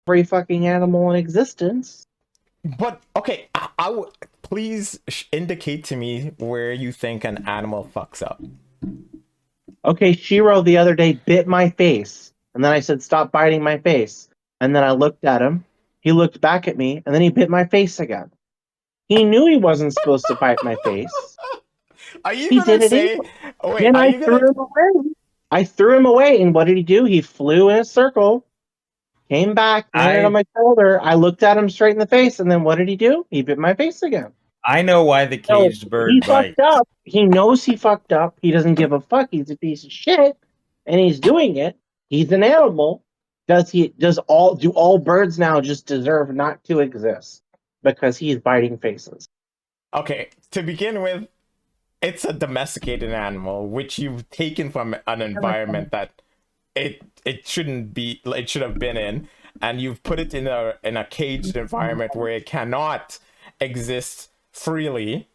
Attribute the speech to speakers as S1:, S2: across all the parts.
S1: every fucking animal in existence.
S2: But okay, I would please indicate to me where you think an animal fucks up.
S1: Okay, Shiro the other day bit my face, and then I said, "Stop biting my face." And then I looked at him. He looked back at me, and then he bit my face again. He knew he wasn't supposed to bite my face.
S2: Are you
S1: He
S2: gonna
S1: did it
S2: say?
S1: anyway.
S2: Oh wait,
S1: Then
S2: are
S1: I
S2: you
S1: threw
S2: gonna?
S1: him away. I threw him away, and what did he do? He flew in a circle, came back, landed on
S3: I
S1: my shoulder. I looked at him straight in the face, and then what did he do? He bit my face again.
S3: I know why the
S1: So
S3: caged
S1: he
S3: bird
S1: fucked
S3: bites.
S1: up. He knows he fucked up. He doesn't give a fuck. He's a piece of shit, and he's doing it. He's an animal. Do all birds now just deserve not to exist because he's biting faces?
S2: Okay, to begin with, it's a domesticated animal which you've taken from an environment that it shouldn't be. It should have been in, and you've put it in a caged environment where it cannot exist freely.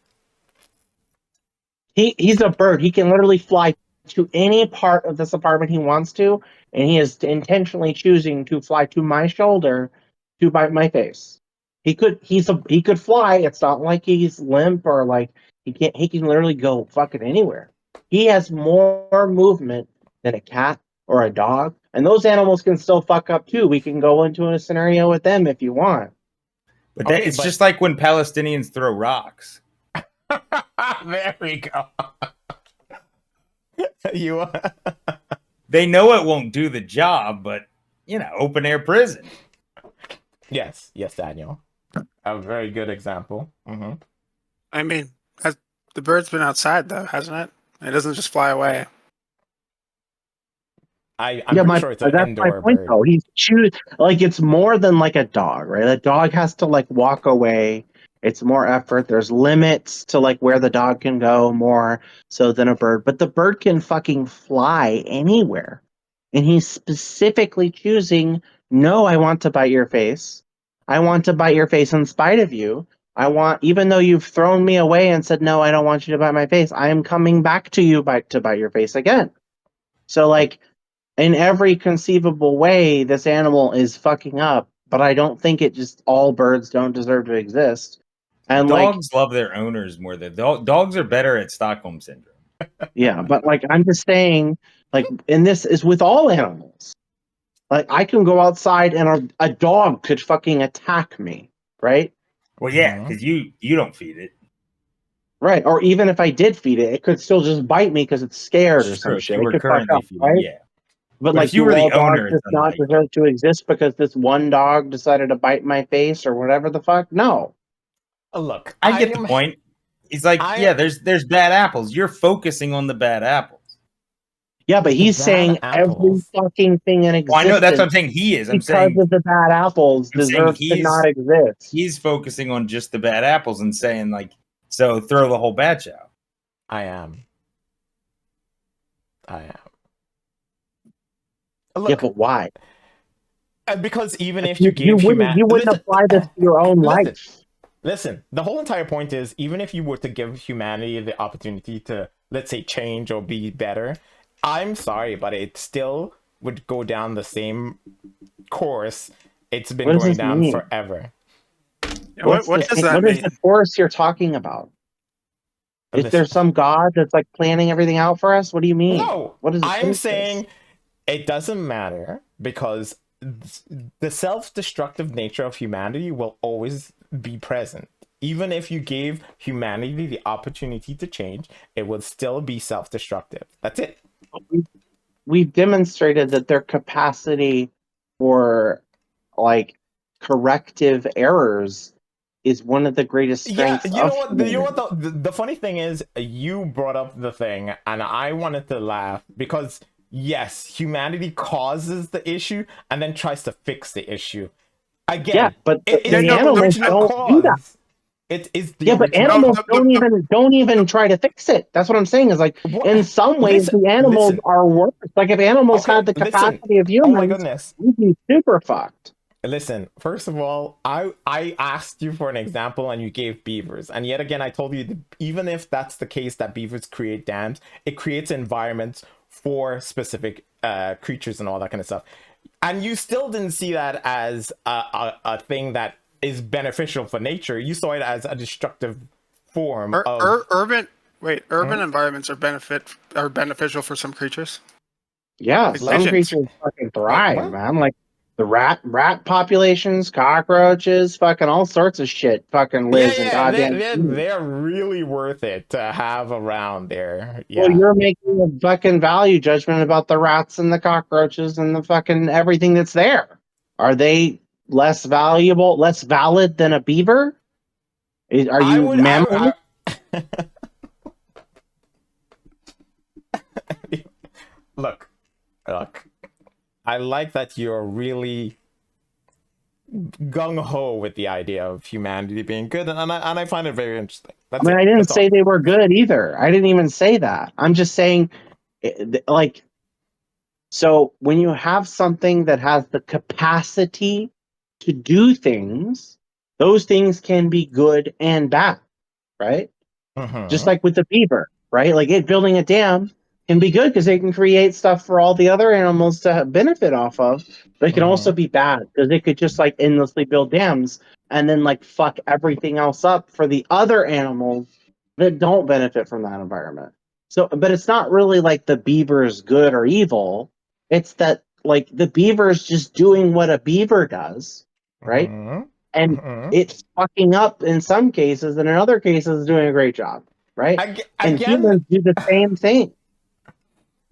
S1: He's a bird. He can literally fly to any part of this apartment he wants to, and he is intentionally choosing to fly to my shoulder to bite my face. He could fly. It's not like he's limp or like he can't. He can literally go fucking anywhere. He has more movement than a cat or a dog, and those animals can still fuck up too. We can go into a scenario with them if you want.
S3: But that
S2: Okay,
S3: it's
S2: but
S3: just like when Palestinians throw rocks.
S2: there we go. You
S3: They know it won't do the job, but open air prison.
S2: yes, yes, Daniel, a very good example.
S4: I mean, the bird's been outside though, hasn't it? It doesn't just fly away.
S2: I'm
S1: Yeah,
S2: pretty
S1: my
S2: sure it's an
S1: that's my
S2: indoor
S1: point
S2: bird.
S1: though. He's choose like it's more than like a dog, right? A dog has to like walk away. It's more effort. There's limits to like where the dog can go more so than a bird. But the bird can fucking fly anywhere. And he's specifically choosing, no, I want to bite your face. I want to bite your face in spite of you. Even though you've thrown me away and said, no, I don't want you to bite my face, I am coming back to you to bite your face again. So like in every conceivable way, this animal is fucking up, but I don't think it just all birds don't deserve to exist. And like,
S3: Dogs love their owners more than dogs are better at Stockholm syndrome.
S1: yeah, but like I'm just saying, like, and this is with all animals. Like I can go outside and a dog could fucking attack me, right?
S3: Well, yeah,
S2: Mhm.
S3: because you don't feed it.
S1: Right. Or even if I did feed it, it could still just bite me because it's scared or
S3: It's
S1: some
S3: true. If
S1: shit.
S3: you
S1: It
S3: were
S1: could fuck
S3: currently
S1: up,
S3: feeding,
S1: right?
S3: yeah.
S1: But
S3: But if
S1: like,
S3: you
S1: do
S3: were the
S1: all dogs
S3: owner, it's
S1: just not
S3: unlikely.
S1: deserve to exist because this one dog decided to bite my face or whatever the fuck? No.
S2: Look,
S3: I get the point. It's like,
S2: I
S3: yeah, there's bad apples. You're focusing on the bad apples.
S1: Yeah, but
S2: the
S1: he's
S2: bad
S1: saying every
S2: apples.
S1: fucking thing in
S3: Well, I know that's what I'm
S1: existence
S3: saying. He is.
S1: because of the bad apples
S3: I'm saying
S1: deserves to not exist.
S3: he's focusing on just the bad apples and saying like, so throw the whole batch out.
S2: I am. I am.
S1: Yeah,
S2: Look,
S1: but why?
S2: because even
S1: Like,
S2: if you
S1: you
S2: gave
S1: wouldn't
S2: human,
S1: you wouldn't
S2: listen,
S1: apply this to your own
S2: listen,
S1: life.
S2: listen. The whole entire point is, even if you were to give humanity the opportunity to, let's say, change or be better, I'm sorry, but it still would go down the same course it's been
S1: What does
S2: going
S1: this
S2: down
S1: mean?
S2: forever.
S4: Yeah, what does that
S1: What is the
S4: mean?
S1: course you're talking about? Is there
S2: Listen,
S1: some god that's like planning everything out for us? What do you mean?
S2: no,
S1: What
S2: I'm
S1: is this?
S2: saying it doesn't matter because the self-destructive nature of humanity will always be present. Even if you gave humanity the opportunity to change, it would still be self-destructive. That's it.
S1: We- We've demonstrated that their capacity for like corrective errors is one of the greatest
S2: Yeah,
S1: strengths
S2: you know
S1: of
S2: what? You know what?
S1: humanity.
S2: The funny thing is, you brought up the thing, and I wanted to laugh because yes, humanity causes the issue and then tries to fix the issue.
S1: Yeah,
S2: Again,
S1: but
S2: it
S4: Yeah,
S2: is
S1: the
S4: no,
S2: the
S4: but
S1: animals
S2: original
S1: don't do that.
S2: cause. It is the
S1: Yeah, but
S2: original.
S4: no.
S1: animals don't even try to fix it. That's what I'm saying. Is like
S2: What?
S1: in some ways
S2: Listen,
S1: the animals
S2: listen.
S1: are worse. Like if animals
S2: Okay,
S1: had the
S2: listen.
S1: capacity of
S2: Oh my
S1: humans,
S2: goodness.
S1: we'd be super fucked.
S2: Listen, first of all, I asked you for an example and you gave beavers. And yet again, I told you that even if that's the case that beavers create dams, it creates environments for specific creatures and all that kind of stuff. And you still didn't see that as a thing that is beneficial for nature. You saw it as a destructive form of.
S4: Urban environments are beneficial for some creatures.
S1: Yeah,
S4: Like
S1: some
S4: pigeons.
S1: creatures fucking
S2: Wait,
S1: thrive,
S2: what?
S1: man. Like the rat populations, cockroaches, fucking all sorts of shit fucking
S2: Yeah,
S1: lives in
S2: yeah,
S1: goddamn cities.
S2: they're really worth it to have around there.
S1: Well,
S2: Yeah.
S1: you're making a fucking value judgment about the rats and the cockroaches and the fucking everything that's there. Are they less valuable, less valid than a beaver? Are
S2: I
S1: you
S2: would,
S1: mammal?
S2: look, look. I like that you're really gung ho with the idea of humanity being good, and I find it very interesting.
S1: I
S2: That's
S1: mean,
S2: it.
S1: I didn't
S2: That's all.
S1: say they were good either. I didn't even say that. I'm just saying, like, so when you have something that has the capacity to do things, those things can be good and bad, right? Just
S2: Mm-hmm.
S1: like with the beaver, right? Like it building a dam can be good because they can create stuff for all the other animals to benefit off of, but it can also
S2: Mm-hmm.
S1: be bad because it could just like endlessly build dams and then like fuck everything else up for the other animals that don't benefit from that environment. So, but it's not really like the beaver is good or evil. It's that like the beaver is just doing what a beaver does, right?
S2: Mm-hmm.
S1: And
S2: Mm-hmm.
S1: it's fucking up in some cases, and in other cases, doing a great job, right? And
S2: Again,
S1: humans do the same thing.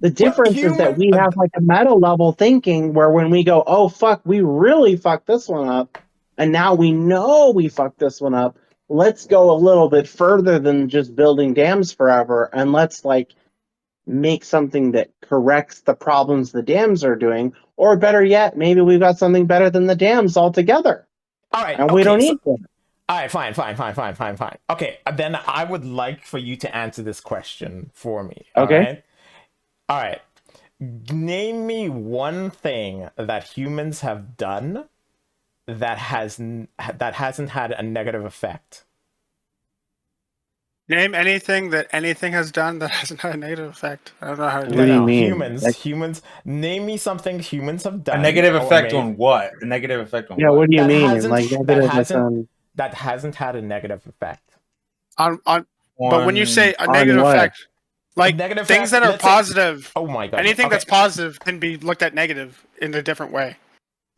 S1: The
S2: well,
S1: difference is that
S2: human.
S1: we have like a meta level thinking where when we go, oh fuck, we really fucked this one up, and now we know we fucked this one up. Let's go a little bit further than just building dams forever, and let's like make something that corrects the problems the dams are doing, or better yet, maybe we've got something better than the dams altogether,
S2: All right.
S1: and we don't
S2: Okay. So,
S1: need them.
S2: all right. Fine. Fine. Fine. Fine. Fine. Fine. Okay. Then I would like for you to answer this question for me. All
S1: Okay.
S2: right. All right. Name me one thing that humans have done that hasn't had a negative effect.
S4: Name anything that anything has done that hasn't had a negative effect. I don't know how to do
S1: What do you
S4: that.
S1: mean? Like,
S2: Humans. Name me something humans have
S3: A
S2: done
S3: negative
S2: or
S3: effect
S2: made
S3: on what? A negative effect on
S1: yeah,
S3: what?
S1: what do you
S2: that
S1: mean?
S2: hasn't
S1: Like
S2: that
S1: negative
S2: hasn't
S1: on
S2: that hasn't had a negative effect.
S4: On but when you
S3: On
S4: say a negative
S1: what?
S4: effect,
S2: A
S4: like
S2: negative
S4: things
S2: effect.
S4: that are
S2: Let's say.
S4: positive,
S2: Oh my god.
S4: anything
S2: Okay.
S4: that's positive can be looked at negative in a different way.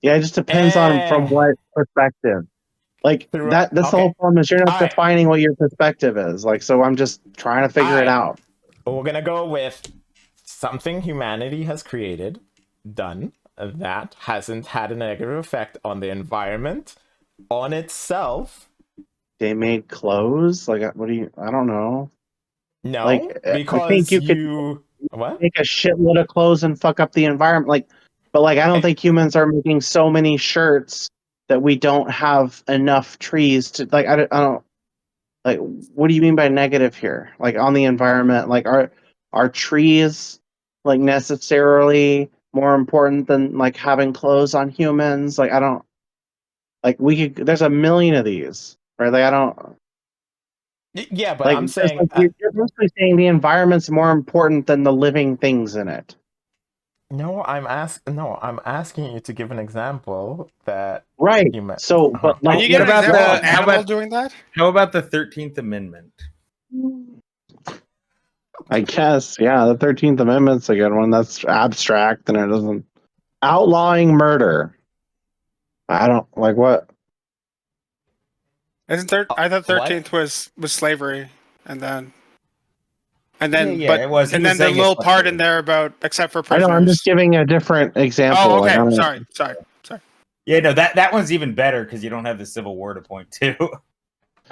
S1: Yeah, it just depends on from
S2: Eh,
S1: what perspective. Like
S2: through.
S1: that's the
S2: Okay.
S1: whole problem is you're
S2: All
S1: not
S2: right.
S1: defining what your perspective is. Like, so I'm just trying to
S2: All
S1: figure it
S2: right.
S1: out.
S2: We're gonna go with something humanity has created, done that hasn't had a negative effect on the environment, on itself.
S1: They made clothes. Like, what do you? I don't know. Like,
S2: No,
S1: I think
S2: because
S1: you could
S2: you what?
S1: make a shitload of clothes and fuck up the environment. Like, but like, I don't
S2: Eh,
S1: think humans are making so many shirts that we don't have enough trees to like. I don't like. What do you mean by negative here? Like on the environment, like are trees like necessarily more important than like having clothes on humans? Like I don't like we could. There's a million of these, right? Like I don't
S2: Yeah, but
S1: like.
S2: I'm
S1: Just
S2: saying
S1: like you're mostly saying the environment's more important than the living things in it.
S2: no. I'm asking you to give an example that
S1: Right.
S2: human.
S1: So,
S2: Uh-huh.
S1: but
S4: Can
S1: like,
S4: you
S3: what
S4: give an
S3: about
S4: example of
S3: the
S4: an
S3: how
S4: animal
S3: about
S4: doing that?
S3: how about the 13th Amendment?
S1: I guess, yeah, the 13th Amendment's a good one. That's abstract and it doesn't outlawing murder. I don't like what.
S4: I thought
S2: What?
S4: 13th was slavery, and then
S3: Yeah, it was. He
S4: and
S3: was
S4: then the
S3: saying it's
S4: little
S3: not
S4: part
S3: true.
S4: in there about except for
S1: I know. I'm just
S4: prisoners.
S1: giving a different
S4: Oh,
S1: example. Like, I
S4: okay.
S1: don't.
S4: Sorry.
S3: Yeah, no, that one's even better because you don't have the Civil War to point to.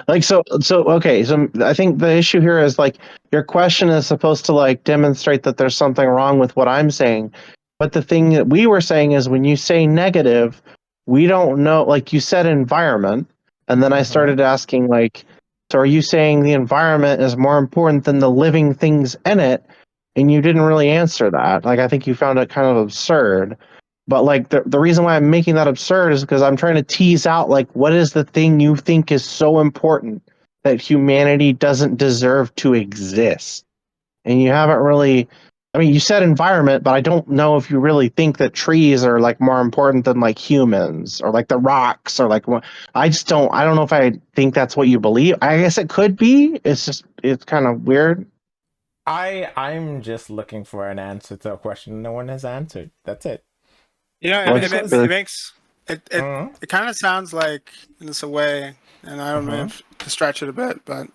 S1: Like so okay, so I think the issue here is like your question is supposed to like demonstrate that there's something wrong with what I'm saying, but the thing that we were saying is when you say negative, we don't know, like you said environment, and then I
S2: Mm-hmm.
S1: started asking like, so are you saying the environment is more important than the living things in it? And you didn't really answer that. Like I think you found it kind of absurd. But like the reason why I'm making that absurd is because I'm trying to tease out like what is the thing you think is so important that humanity doesn't deserve to exist. And you haven't really I mean, you said environment, but I don't know if you really think that trees are like more important than like humans or like the rocks or like what. I don't know if I think that's what you believe. I guess it could be. It's kind of weird.
S2: I'm just looking for an answer to a question no one has answered. That's it.
S4: You know,
S1: What's
S2: Because
S1: the,
S4: it makes it
S2: Mhm.
S4: it kind of sounds like in this a way, and I don't know if to stretch it a bit, but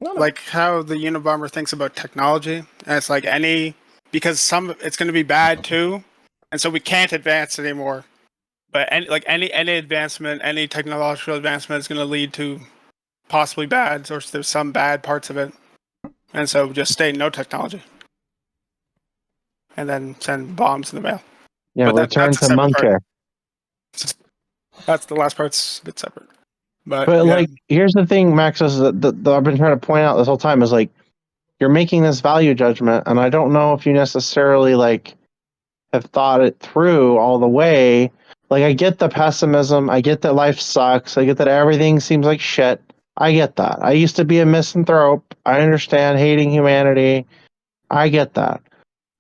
S2: no, no.
S4: like how the Unabomber thinks about technology, and it's like because some it's going to be bad too, and so we can't advance anymore. But any advancement, any technological advancement is going to lead to possibly bad, or there's some bad parts of it, and so just stay no technology, and then send bombs in the mail.
S1: yeah,
S4: But
S1: return
S4: that's a
S1: to
S4: separate part.
S1: Monkey.
S4: That's the last part's a bit separate. But
S1: But
S4: yeah,
S1: like, here's the thing, Max, is that I've been trying to point out this whole time is like you're making this value judgment, and I don't know if you necessarily like have thought it through all the way. Like, I get the pessimism. I get that life sucks. I get that everything seems like shit. I get that. I used to be a misanthrope. I understand hating humanity. I get that.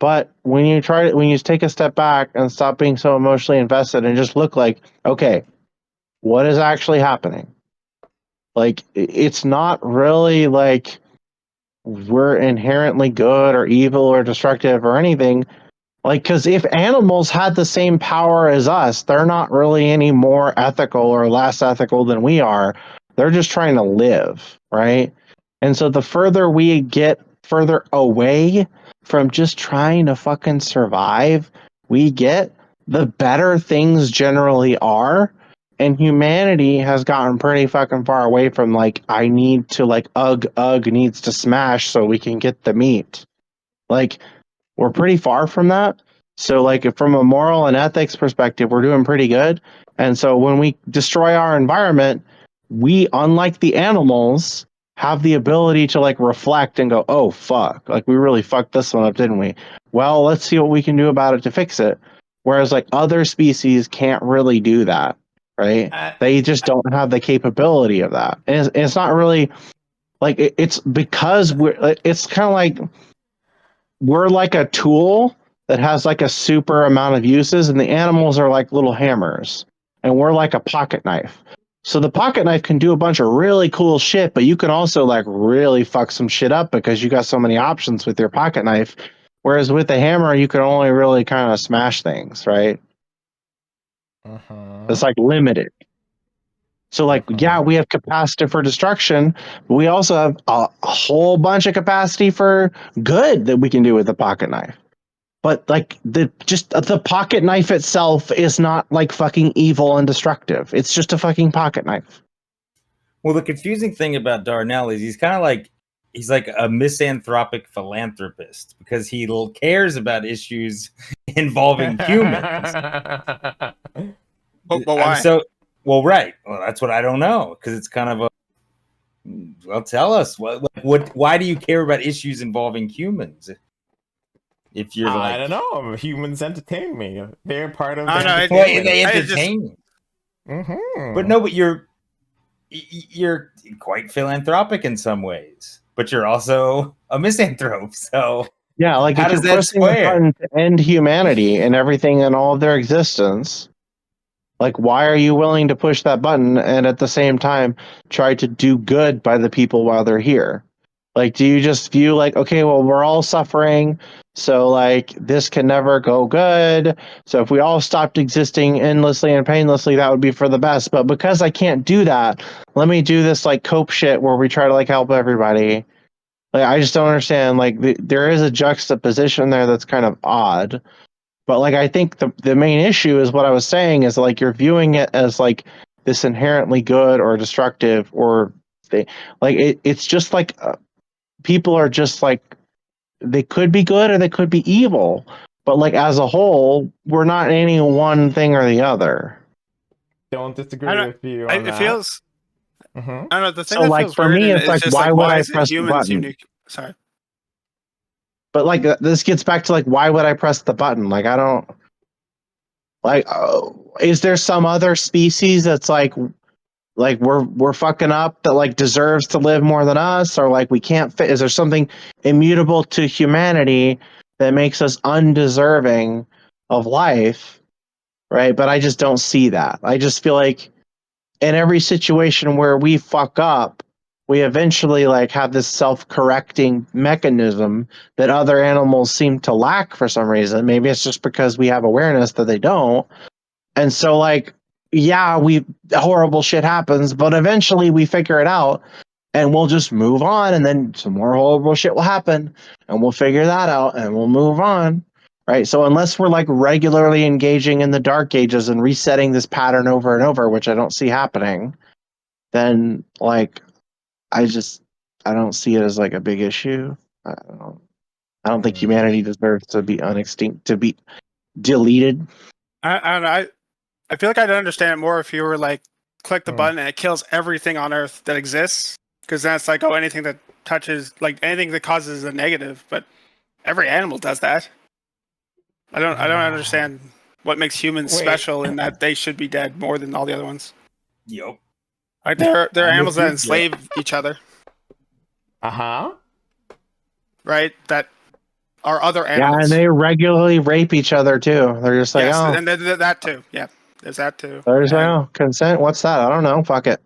S1: But when you take a step back and stop being so emotionally invested and just look like, okay, what is actually happening? Like, it's not really like we're inherently good or evil or destructive or anything. Like, because if animals had the same power as us, they're not really any more ethical or less ethical than we are. They're just trying to live, right? And so the further we get further away from just trying to fucking survive, we get, the better things generally are. And humanity has gotten pretty fucking far away from like, I need to like, ugh needs to smash so we can get the meat. Like, we're pretty far from that. So, like, from a moral and ethics perspective, we're doing pretty good. And so, when we destroy our environment, we, unlike the animals, have the ability to like reflect and go, "Oh fuck! Like, we really fucked this one up, didn't we? Well, let's see what we can do about it to fix it." Whereas, like, other species can't really do that, right?
S2: Uh,
S1: They just don't have the capability of that, and it's not really like it's because we're. It's kind of like we're like a tool that has like a super amount of uses, and the animals are like little hammers, and we're like a pocket knife. So the pocket knife can do a bunch of really cool shit, but you can also like really fuck some shit up because you got so many options with your pocket knife. Whereas with the hammer, you can only really kind of smash things, right? It's like limited. So like, yeah, we have capacity for destruction, but we also have a whole bunch of capacity for good that we can do with the pocket knife. But like the pocket knife itself is not like fucking evil and destructive. It's just a fucking pocket knife.
S3: Well, the confusing thing about Darnell is he's like a misanthropic philanthropist because he cares about issues involving humans.
S4: but
S3: I'm
S4: why?
S3: so well, right. Well, that's what I don't know because it's kind of a well. Tell us what? Why do you care about issues involving humans? If you're
S2: I
S3: like,
S2: don't know. Humans entertain me. They're part of the
S4: I don't know.
S3: well,
S2: entertainment.
S3: they
S4: I just
S3: entertain you, but
S2: Mm-hmm.
S3: no, but you're quite philanthropic in some ways, but you're also a misanthrope. So
S1: Yeah, like
S3: how
S1: if
S3: does
S1: you're
S3: that
S1: pressing the
S3: square?
S1: button to end humanity and everything and all of their existence, like why are you willing to push that button and at the same time try to do good by the people while they're here? Like, do you just view like, okay, well, we're all suffering, so like this can never go good. So if we all stopped existing endlessly and painlessly, that would be for the best. But because I can't do that, let me do this like cope shit where we try to like help everybody. Like, I just don't understand. Like, there is a juxtaposition there that's kind of odd. But like, I think the main issue is what I was saying is like you're viewing it as like this inherently good or destructive or like it's just like people are just like they could be good or they could be evil. But like as a whole, we're not any one thing or the other.
S2: Don't
S4: I
S2: disagree
S4: don't.
S2: with you on
S4: It
S2: that.
S4: feels.
S2: Mm-hmm.
S4: I don't know. The thing
S1: So
S4: that
S1: like
S4: feels
S1: for
S4: weird
S1: me,
S4: and
S1: it's
S4: it's
S1: like
S4: just
S1: why
S4: like
S1: would
S4: why
S1: I
S4: is it
S1: press the
S4: humans
S1: button?
S4: unique? Sorry.
S1: But like this gets back to like why would I press the button? Like I don't like. Is there some other species that's like we're fucking up that like deserves to live more than us, or like we can't fit? Is there something immutable to humanity that makes us undeserving of life, right? But I just don't see that. I just feel like in every situation where we fuck up, we eventually like have this self-correcting mechanism that other animals seem to lack for some reason. Maybe it's just because we have awareness that they don't. And so like, yeah, we horrible shit happens, but eventually we figure it out and we'll just move on, and then some more horrible shit will happen and we'll figure that out and we'll move on. Right. So unless we're like regularly engaging in the dark ages and resetting this pattern over and over, which I don't see happening, then like I don't see it as like a big issue. I don't think humanity deserves to be unextinct, to be deleted.
S4: I don't know. I feel like I'd understand it more if you were like, click the button and it kills everything on Earth that exists. Because then it's like, oh, anything that touches, like anything that causes a negative. But every animal does that. I don't understand what makes humans special in that they should be dead more than all the other ones.
S3: Yup.
S4: Like they're
S3: I'm
S4: animals
S3: with
S4: that
S3: you,
S4: enslave each other,
S2: Uh-huh.
S4: right? That are other
S1: Yeah,
S4: animals.
S1: and they regularly rape each other too. They're just like,
S4: yes,
S1: oh,
S4: and that too. Yeah, there's that too.
S1: they're just like,
S4: And
S1: oh, consent. What's that? I don't know. Fuck it.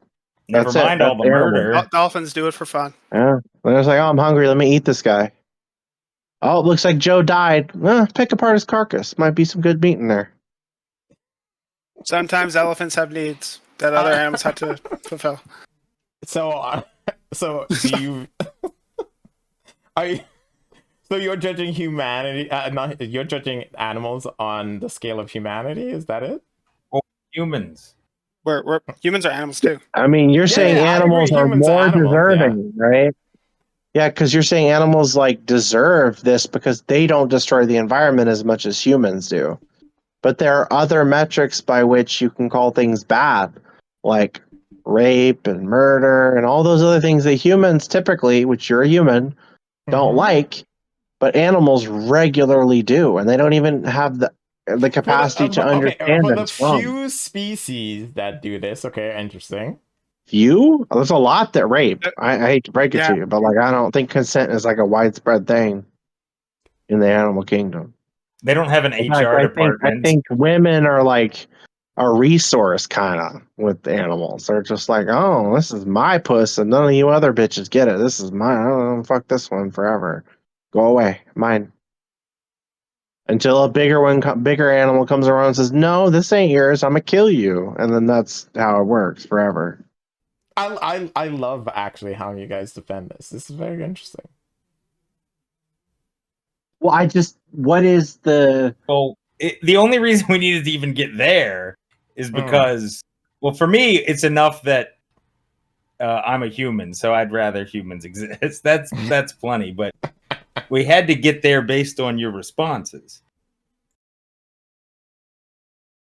S3: Never
S1: That's it.
S3: mind all
S1: That's
S3: the
S1: animal.
S3: murder.
S4: dolphins do it for fun.
S1: Yeah. They're just like, oh, I'm hungry. Let me eat this guy. Oh, it looks like Joe died. Pick apart his carcass. Might be some good meat in there.
S4: Sometimes elephants have needs that other animals have to fulfill.
S2: So do you are you, so you're judging humanity, not you're judging animals on the scale of humanity, is that it?
S3: Or humans.
S4: We're humans are animals too.
S1: I mean, you're saying
S2: I agree.
S1: animals are
S2: Humans are
S1: more
S2: animals,
S1: deserving, right? Yeah, because you're saying animals like deserve this because they don't destroy the environment as much as humans do. But there are other metrics by which you can call things bad, like rape and murder and all those other things that humans typically, which you're a human, don't
S2: Mhm.
S1: like, but animals regularly do, and they don't even have the capacity to understand
S2: For
S1: that
S2: the
S1: it's wrong.
S2: few species that do this, okay, interesting.
S1: Few? There's a lot that rape. I hate to break it to
S4: Yeah.
S1: you, but like I don't think consent is like a widespread thing in the animal kingdom.
S3: They don't have an
S1: In fact,
S3: HR
S1: I
S3: department.
S1: think women are like a resource kind of with animals. They're just like, oh, this is my puss, and none of you other bitches get it. This is mine. I don't know, fuck this one forever. Go away, mine. Until a bigger animal comes around and says, no, this ain't yours. I'm gonna kill you, and then that's how it works forever.
S2: I love actually how you guys defend this. This is very interesting.
S1: Well, what is the
S3: Well, the only reason we needed to even get there is because, well, for me, it's enough that I'm a human, so I'd rather humans exist. That's plenty. But we had to get there based on your responses.